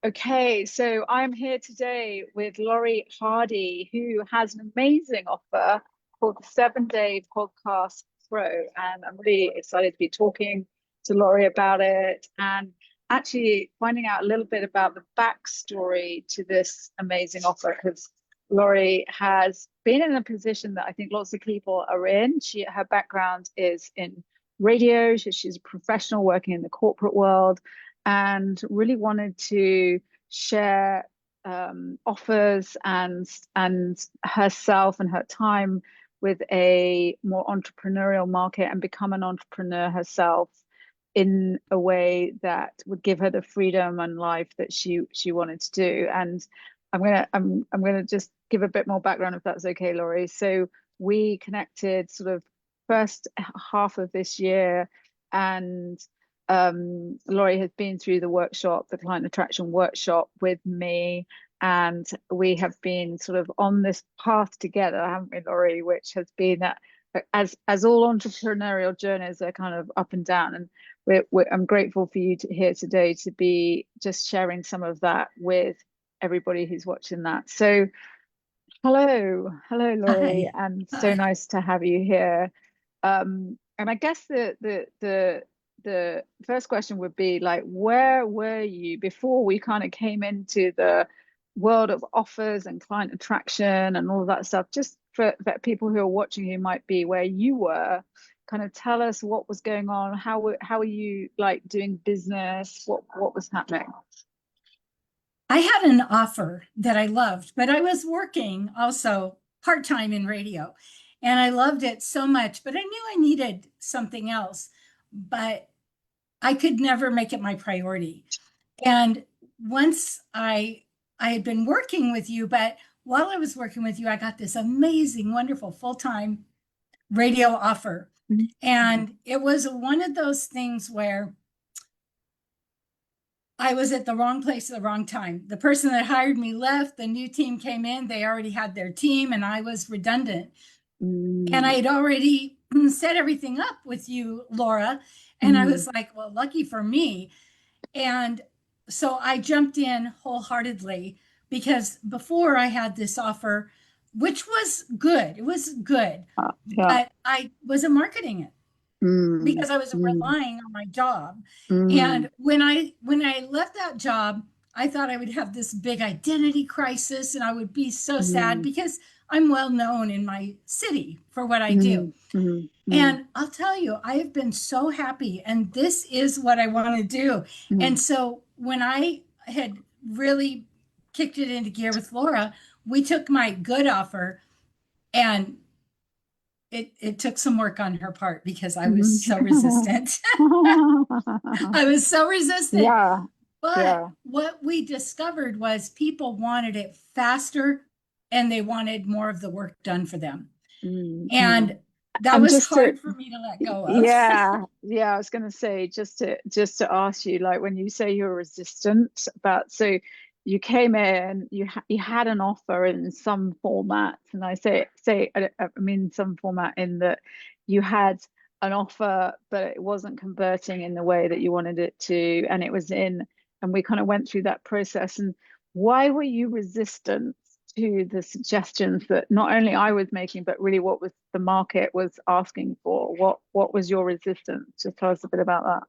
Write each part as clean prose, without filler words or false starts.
Okay, so I'm here today with Laurie Hardie, who has an amazing offer called the 7 Day Podcast Pro. And I'm really excited to be talking to Laurie about it and actually finding out a little bit about the backstory to this amazing offer because Laurie has been in a position that I think lots of people are in. Her background is in radio, she's a professional working in the corporate world and really wanted to share offers and herself and her time with a more entrepreneurial market and become an entrepreneur herself in a way that would give her the freedom and life that she wanted to do. And I'm gonna just give a bit more background if that's okay, Laurie. So we connected sort of first half of this year, and Laurie has been through the workshop, the client attraction workshop with me, and we have been sort of on this path together, haven't we, Laurie? Which has been that, as all entrepreneurial journeys are kind of up and down, and I'm grateful for you here today to be just sharing some of that with everybody who's watching that. So, hello, Laurie, Hi. and so Hi. nice to have you here. And I guess the first question would be like, where were you before we kind of came into the world of offers and client attraction and all of that stuff? Just for people who are watching who might be where you were, kind of tell us what was going on. How are you like doing business? What was happening? I had an offer that I loved, but I was working also part-time in radio and I loved it so much, but I knew I needed something else, but I could never make it my priority. And once I had been working with you, but while I was working with you, I got this amazing, wonderful full-time radio offer. And it was one of those things where I was at the wrong place at the wrong time. The person that hired me left, the new team came in, they already had their team, and I was redundant. And I Mm, had already set everything up with you, Laura. And I mm, was like, well, lucky for me. And so I jumped in wholeheartedly because before I had this offer, which was good, it was good, yeah. but I wasn't marketing it Mm, because I was mm, relying on my job. mm, And when I left that job, I thought I would have this big identity crisis and I would be so sad mm, because I'm well known in my city for what I do. mm, mm, mm, And I'll tell you, I have been so happy and this is what I want to do. And mm. so when I had really kicked it into gear with Laura, we took my good offer and it took some work on her part because I was Mhm. so resistant. I was so resistant. Yeah, But yeah. what we discovered was people wanted it faster and they wanted more of the work done for them. Mm, mm. And that And was just to, hard for me to let go of. yeah, I was going to say just to ask you, like when you say you're resistant, but so you came in, you had an offer in some format, and I mean some format in that you had an offer, but it wasn't converting in the way that you wanted it to, and it was in, and we kind of went through that process. And why were you resistant to the suggestions that not only I was making, but really what was the market was asking for? What was your resistance? Just tell us a bit about that.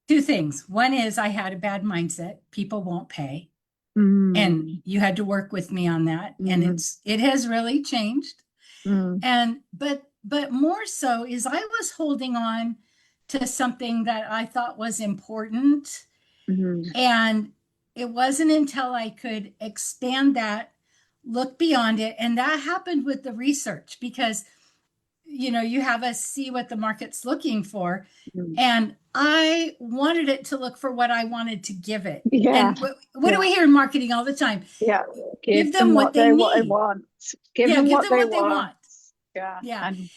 Two things. One is I had a bad mindset. People won't pay. And Mm, you had to work with me on that. And mm, it has really changed. mm, And but more so is I was holding on to something that I thought was important. mm, And it wasn't until I could expand that, look beyond it. And that happened with the research because, you have us see what the market's looking for. mm. And I wanted it to look for what I wanted to give it. Yeah, And what do yeah, we hear in marketing all the time? yeah. Give Give them them what they what they need. want. Give Yeah, them give what them they what they want. want. Yeah, Yeah. and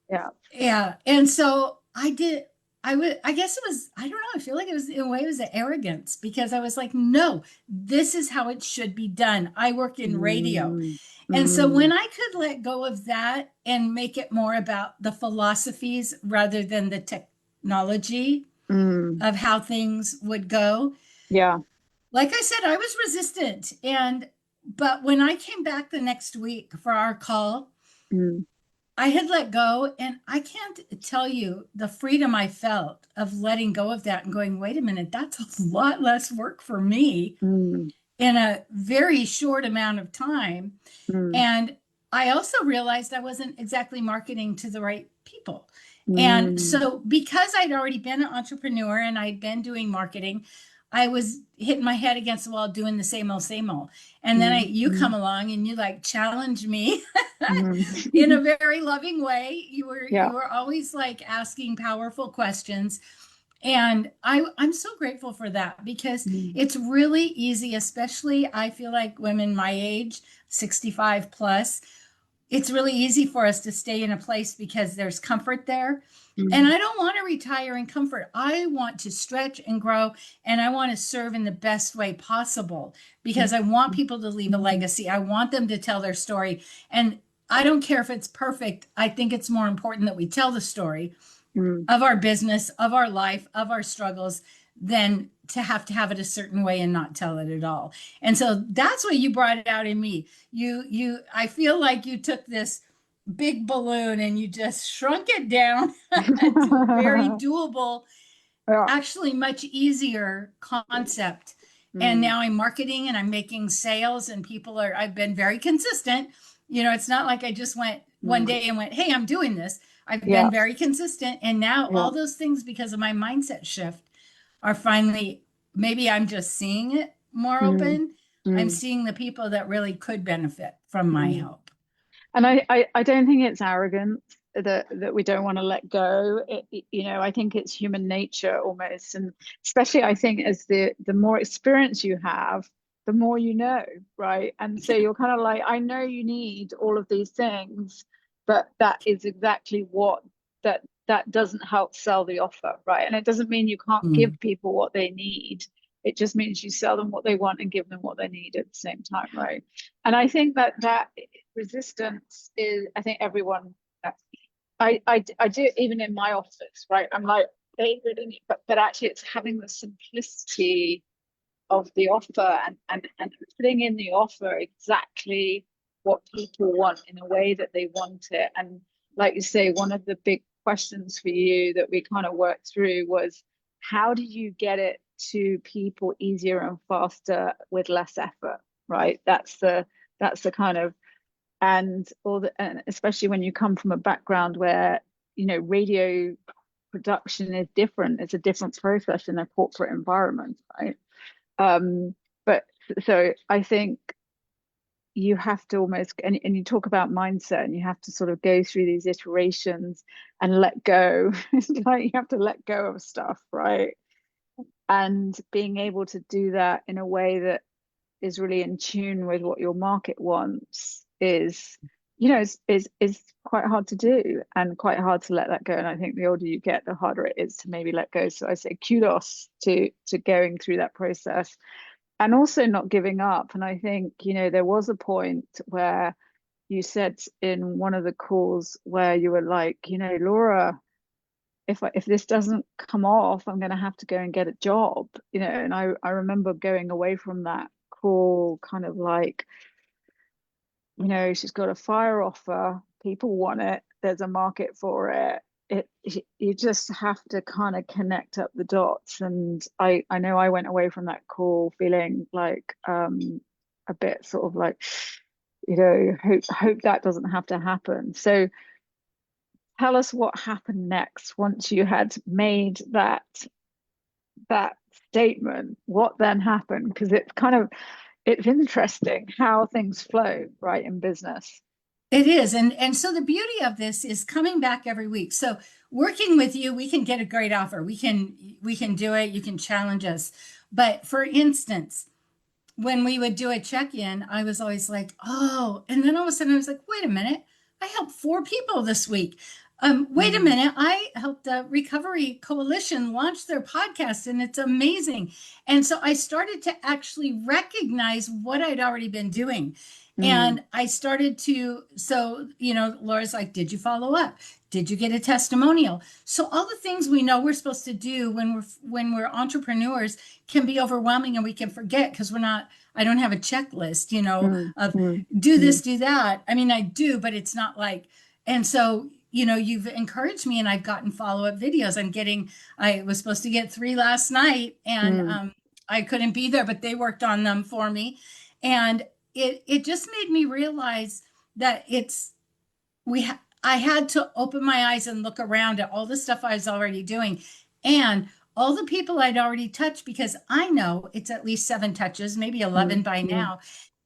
yeah. Yeah. And so I did, I guess it was, I don't know, I feel like it was, in a way, it was an arrogance because I was like, no, this is how it should be done. I work in radio. Mm, And so when mm, I could let go of that and make it more about the philosophies rather than the technology mm. of how things would go, Yeah, like I said, I was resistant. But when I came back the next week for our call, Mm, I had let go, and I can't tell you the freedom I felt of letting go of that and going, wait a minute, that's a lot less work for me mm, in a very short amount of time. mm, And I also realized I wasn't exactly marketing to the right people. And mm, so, because I'd already been an entrepreneur and I'd been doing marketing, I was hitting my head against the wall doing the same old, same old. And then mm, you come mm, along and you like challenge me in a mm. very loving way. Yeah. You were always like asking powerful questions. And I'm so grateful for that because Mm, it's really easy, especially I feel like women my age, 65 plus, it's really easy for us to stay in a place because there's comfort there. And mm, I don't want to retire in comfort. I want to stretch and grow, and I want to serve in the best way possible mm, because I want people to leave a legacy. I want them to tell their story. And I don't care if it's perfect. I think it's more important that we tell the story mm, of our business, of our life, of our struggles, than to have it a certain way and not tell it at all. And so that's what you brought out in me. I feel like you took this big balloon and you just shrunk it down to a very mm. doable, Yeah. actually much easier concept. And Mm, now I'm marketing and I'm making sales, and I've been very consistent. You know, it's not like I just went one mm. day and went, hey, I'm doing this. I've Yeah. been very consistent. And now Yeah. all those things, because of my mindset shift, are finally, maybe I'm just seeing it more Mm, open. I'm mm, seeing the people that really could benefit from my mm. help. And I don't think it's arrogance that we don't want to let go. I think it's human nature almost, and especially I think as the more experience you have, the more you know, right? And so you're kind of like, I know you need all of these things, but that is exactly what that doesn't help sell the offer, right? And it doesn't mean you can't give Mm. people what they need. It just means you sell them what they want and give them what they need at the same time, right? And I think that resistance is, I think everyone, I do it even in my office, right? I'm like, they really need, but actually it's having the simplicity of the offer and putting in the offer exactly what people want in a way that they want it. And like you say, one of the big questions for you that we kind of worked through was how do you get it to people easier and faster with less effort, right? That's the kind of, and especially when you come from a background where radio production is different, it's a different process in a corporate environment, right? But so I think you have to almost, and you talk about mindset, and you have to sort of go through these iterations and let go. It's like you have to let go of stuff, right? And being able to do that in a way that is really in tune with what your market wants is quite hard to do and quite hard to let that go. And I think the older you get, the harder it is to maybe let go. So I say kudos to going through that process and also not giving up. And I think, there was a point where you said in one of the calls where you were like, Laura, if this doesn't come off, I'm going to have to go and get a job, and I remember going away from that call kind of like, she's got a fire offer, people want it, there's a market for it. You just have to kind of connect up the dots. And I know I went away from that call feeling like a bit sort of like, hope that doesn't have to happen. So tell us what happened next once you had made that statement. What then happened? Because it's interesting how things flow, right, in business. It is. And so the beauty of this is coming back every week. So working with you, we can get a great offer. We can do it. You can challenge us. But for instance, when we would do a check-in, I was always like, oh, and then all of a sudden I was like, wait a minute, I helped 4 people this week. Wait a Mm, minute, I helped the Recovery Coalition launch their podcast, and it's amazing. And so I started to actually recognize what I'd already been doing. mm, And I started to, so, Laura's like, did you follow up? Did you get a testimonial? So all the things we know we're supposed to do when we're entrepreneurs can be overwhelming, and we can forget because I don't have a checklist, mm, of mm, do mm, this, do that. I mean, I do, but it's not like, and so, you've encouraged me, and I've gotten follow-up videos. I was supposed to get 3 last night, and mm, I couldn't be there, but they worked on them for me. And it just made me realize that I had to open my eyes and look around at all the stuff I was already doing and all the people I'd already touched, because I know it's at least 7 touches, maybe 11 mm, by mm, now.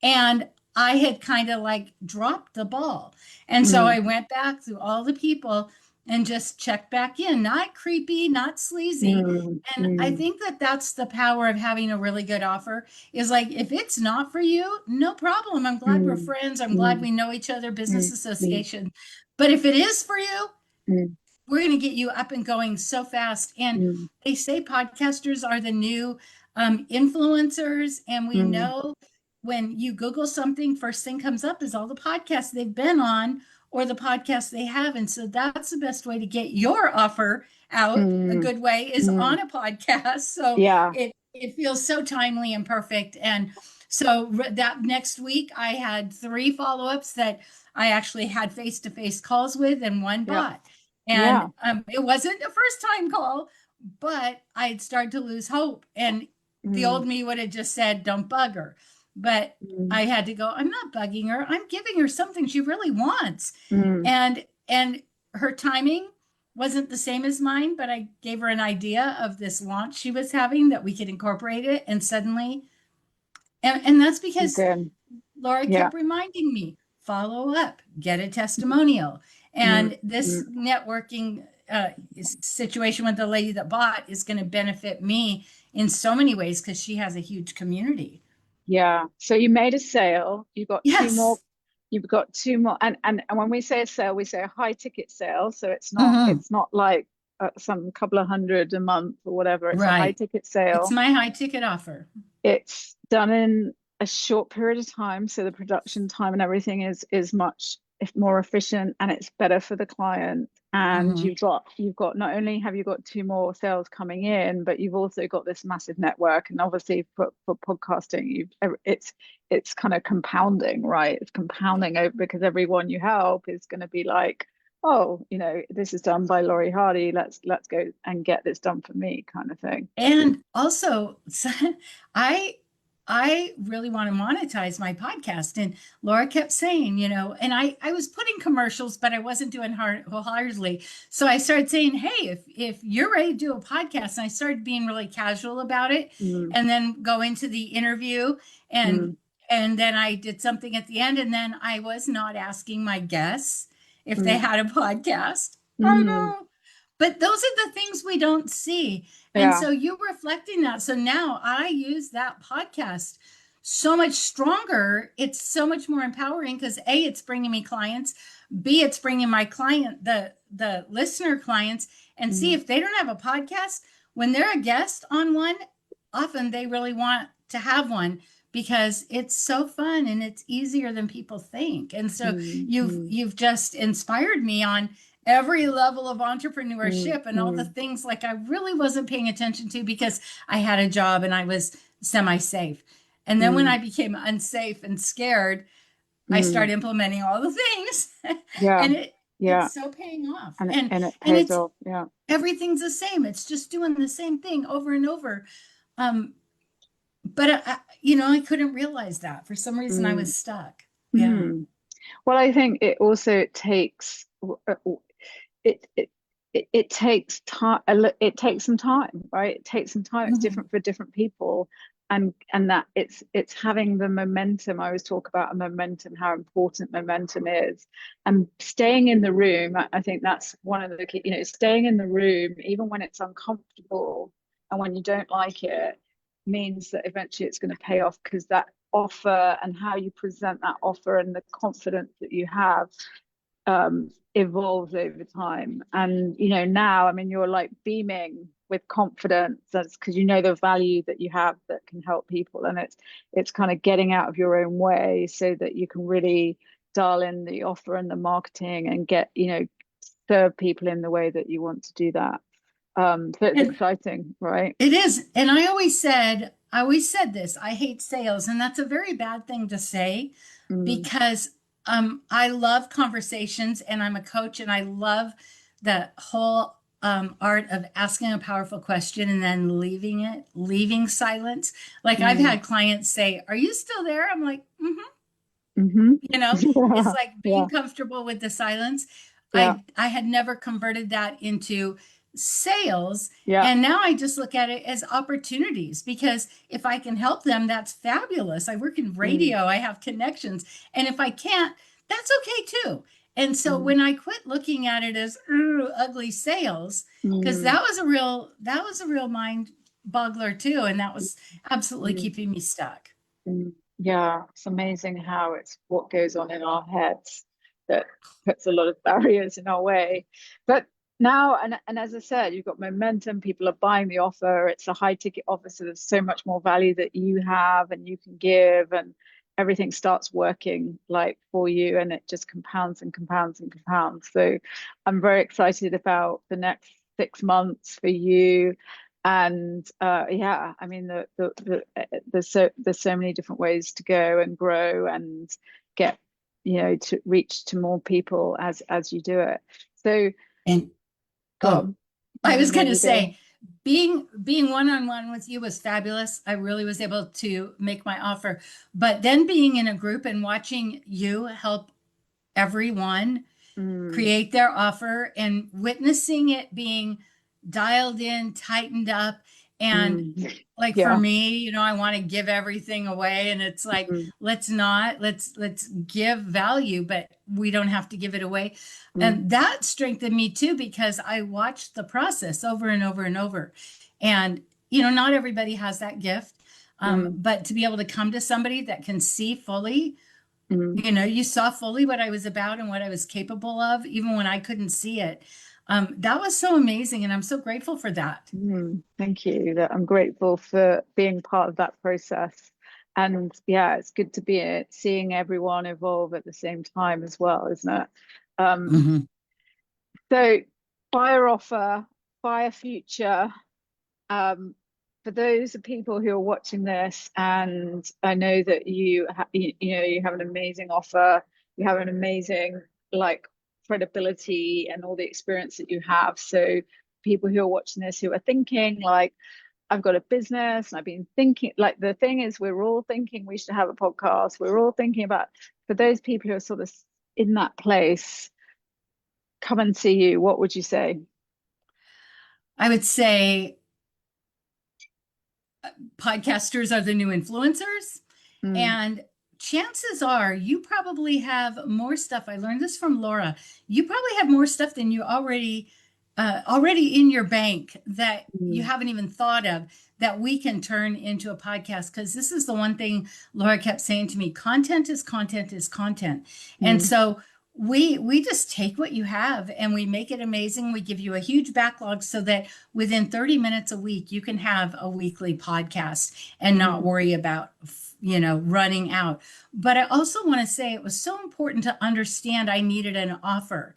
And I had kind of like dropped the ball. And so mm, I went back through all the people and just checked back in, not creepy, not sleazy. mm, And I mm, think that that's the power of having a really good offer, is like, if it's not for you, no problem. I'm glad we're mm, friends. I'm glad mm, we know each other, business mm, mm, association. But if it is for you, mm, we're going to get you up and going so fast. And mm, they say podcasters are the new influencers. And we mm, know when you Google something, first thing comes up is all the podcasts they've been on or the podcasts they have. And so that's the best way to get your offer out. A mm, good way is mm. on a podcast. So Yeah. it feels so timely and perfect. And so that next week, I had 3 follow-ups that I actually had face-to-face calls with, and one Yeah. bot. And Yeah. it wasn't a first time call, but I'd started to lose hope. And the Mm, old me would have just said, don't bug her. But mm, I had to go, I'm not bugging her. I'm giving her something she really wants. mm, And her timing wasn't the same as mine, but I gave her an idea of this launch she was having that we could incorporate it. And suddenly, and that's because good. Laura Yeah. kept reminding me, follow up, get a testimonial. Mm, And this mm. networking situation with the lady that bought is going to benefit me in so many ways because she has a huge community. Yeah. So you made a sale. You got two more. Yes. You've got 2 more. And when we say a sale, we say a high ticket sale. So Hmm. it's not like some couple of hundred a month or whatever. It's a high Right. ticket It's sale. my high ticket offer. It's done in a short period of time, so the production time and everything is much if more efficient, and it's better for the client. And Hmm. you've got not only have you got 2 more sales coming in, but you've also got this massive network. And obviously for podcasting, it's kind of compounding, right? It's compounding over because everyone you help is going to be like, oh, this is done by Laurie Hardie. Let's go and get this done for me, kind of thing. And also, I I really want to monetize my podcast. And Laura kept saying, and I was putting commercials, but I wasn't doing wholeheartedly. So I started saying, hey, if you're ready to do a podcast, and I started being really casual about it, Mm, and then go into the interview, and mm, and then I did something at the end, and then I was not asking my guests if they mm, had a podcast. I mm. know. But those are the things we don't see. And Yeah. so you're reflecting that. So now I use that podcast so much stronger. It's so much more empowering because A, it's bringing me clients. B, it's bringing my client, the listener clients. And C, Mm, if they don't have a podcast, when they're a guest on one, often they really want to have one because it's so fun and it's easier than people think. And so mm, you've mm, you've just inspired me on every level of mm, entrepreneurship and all the mm, things like I really wasn't paying attention to because I had a job and I was semi-safe. And then when mm, I became unsafe and scared, I mm. started implementing all the things Yeah. and Yeah. it's so paying off. And it And pays it's off. Yeah. everything's the same. It's just doing the same thing over and over. Um, but I couldn't realize that. For some reason I Mm, was stuck. Yeah. mm. Well, I think it also takes it it it takes time. It takes some time, right? It takes some time. It's Mhm. different for different people, and that it's having the momentum. I always talk about a momentum, how important momentum is, and staying in the room. I think that's one of the key. Staying in the room even when it's uncomfortable and when you don't like it means that eventually it's going to pay off because that offer and how you present that offer and the confidence that you have evolves over time. And now, I mean, you're like beaming with confidence. That's because you know the value that you have that can help people, and it's kind of getting out of your own way so that you can really dial in the offer and the marketing and get serve people in the way that you want to do that. So it's And exciting, right? it is. And I always said this, I hate sales. And that's a very bad thing to say Mm, because I love conversations and I'm a coach and I love the whole art of asking a powerful question and then leaving silence. Like I've mm, had clients say, "Are you still there?" I'm like, mm-hmm. mm-hmm. You know, it's Yeah, like yeah, being comfortable with the silence. yeah, I had never converted that into sales, yeah. and now I just look at it as opportunities because if I can help them, that's fabulous. I work in Mm, radio, I have connections, and if I can't, that's okay too. And so mm, when I quit looking at it as ugly sales, because mm, that was a real mind boggler too, and that was absolutely mm. keeping me stuck. Yeah, it's amazing how it's what goes on in our heads that puts a lot of barriers in our way. But now, and as I said, you've got momentum, people are buying the offer, it's a high ticket offer, so there's so much more value that you have and you can give, and everything starts working like for you, and it just compounds and compounds and compounds. So I'm very excited about the next 6 months for you. And yeah, I mean, there's so many different ways to go and grow and get, to reach to more people as you do it. So And go oh, on. I No, was no, going to you go. say, being one on one with you was fabulous. I really was able to make my offer, but then being in a group and watching you help everyone Mm, create their offer and witnessing it being dialed in, tightened up. And mm, like for yeah. me, I want to give everything away. And it's like, Mm, let's not, let's give value, but we don't have to give it away. mm, And that strengthened me too, because I watched the process over and over and over. And, not everybody has that gift. mm, But to be able to come to somebody that can see fully, mm, you saw fully what I was about and what I was capable of, even when I couldn't see it. That was so amazing. And I'm so grateful for that. Thank you. That I'm grateful for being part of that process. And yeah, it's good to be seeing everyone evolve at the same time as well, isn't it? Um, Mhm. So, fire offer, fire future. Um, for those people who are watching this, and I know that you have an amazing offer, you have an amazing like credibility and all the experience that you have. So, people who are watching this who are thinking like, I've got a business and I've been thinking, like the thing is, we're all thinking we should have a podcast. We're all thinking about, for those people who are sort of in that place, come and see you, what would you say? I would say podcasters are the new influencers. Mm, And chances are you probably have more stuff. I learned this from Laura. You probably have more stuff than you already in your bank that you mm, haven't even thought of that we can turn into a podcast. Because this is the one thing Laura kept saying to me: content is content is content. And mm, so we just take what you have and we make it amazing. We give you a huge backlog so that within 30 minutes a week you can have a weekly podcast and not mm, worry about running out. But I also want to say it was so important to understand I needed an offer,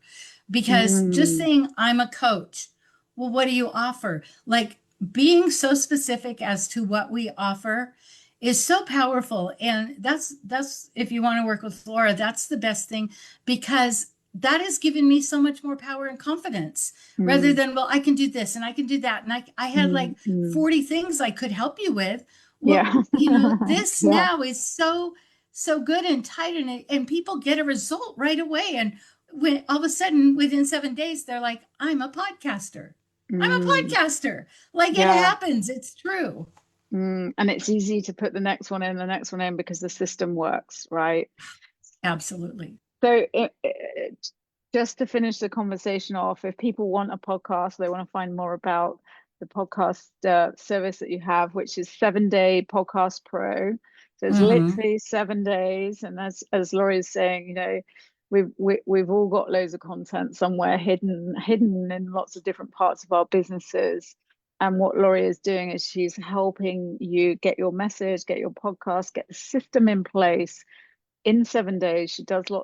because just mm, saying I'm a coach, well, what do you offer? Like being so specific as to what we offer is so powerful. And that's if you want to work with Laura, that's the best thing, because that has given me so much more power and confidence rather mm, than, well, I can do this and I can do that. And I had like mm. 40 things I could help you with. Well, Yeah. this Yeah. now is so good and tight, and people get a result right away. And when all of a sudden within 7 days, they're like, I'm a podcaster. I'm a Mm, podcaster. Like it yeah. happens. It's true. And it's easy to put the next one in because the system works, right? Absolutely. So, just to finish the conversation off, if people want a podcast, they want to find more about the podcast service that you have, which is 7 Day Podcast Pro. So it's Hmm. literally 7 days, and as Laurie is saying, we've all got loads of content somewhere hidden in lots of different parts of our businesses. And what Laurie is doing is she's helping you get your message, get your podcast, get the system in place in 7 days.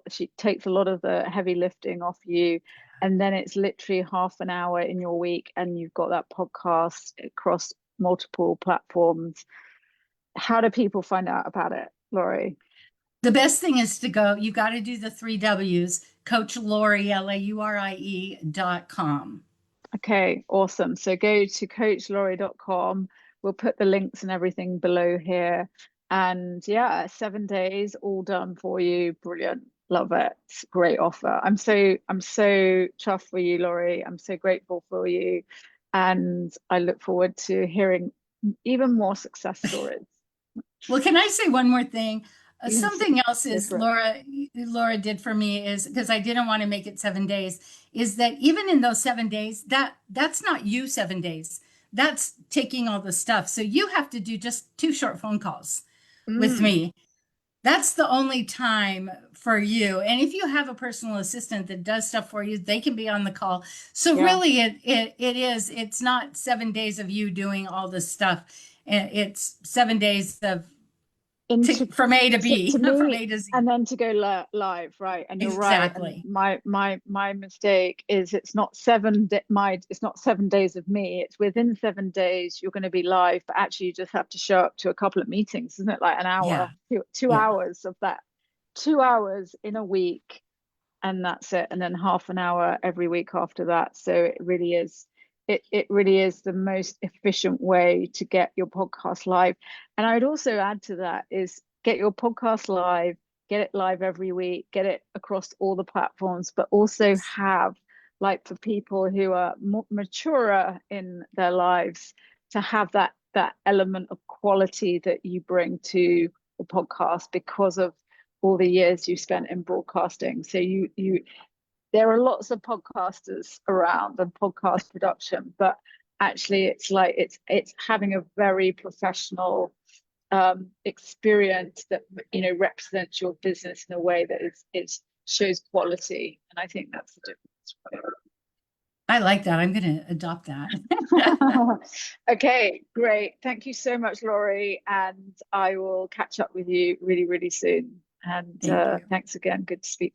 She takes a lot of the heavy lifting off you, and then it's literally half an hour in your week, and you've got that podcast across multiple platforms. How do people find out about it, Laurie? The best thing is to go, you got to do the 3 W's, Coach Laurie, LAURIE.com. Okay, awesome. So go to coachlaurie.com. We'll put the links and everything below here. And yeah, 7 days all done for you. Brilliant. Love it. It's a great offer. I'm so chuffed for you, Laurie. I'm so grateful for you. And I look forward to hearing even more success stories. Well, can I say one more thing? Yes, Something else go is for it. Laura did for me is because I didn't want to make it 7 days, is that even in those 7 days, that's not you 7 days. That's taking all the stuff. So you have to do just 2 short phone calls with Mm, me. That's the only time for you. And if you have a personal assistant that does stuff for you, they can be on the call. So yeah. really it's not 7 days of you doing all this stuff. It's 7 days of Into from A to B, to from me, A to Z. and then to go live, right? And you're right. And Exactly. my mistake is it's not 7 days of me. It's within 7 days you're going to be live, but actually you just have to show up to a couple of meetings, isn't it? Like an hour, Yeah. two Yeah. hours of that, 2 hours in a week, and that's it. And then half an hour every week after that. So it really is the most efficient way to get your podcast live. And I would also add to that is get your podcast live, get it live every week, get it across all the platforms, but also have, like, for people who are more maturer in their lives, to have that element of quality that you bring to the podcast because of all the years you spent in broadcasting. So you there are lots of podcasters around and podcast production, but actually it's like it's having a very professional experience that represents your business in a way that is shows quality, and I think that's the difference. I like that. I'm going to adopt that. Okay, great. Thank you so much, Laurie, and I will catch up with you really, really soon. And Thank you. thanks again. Good to speak to you.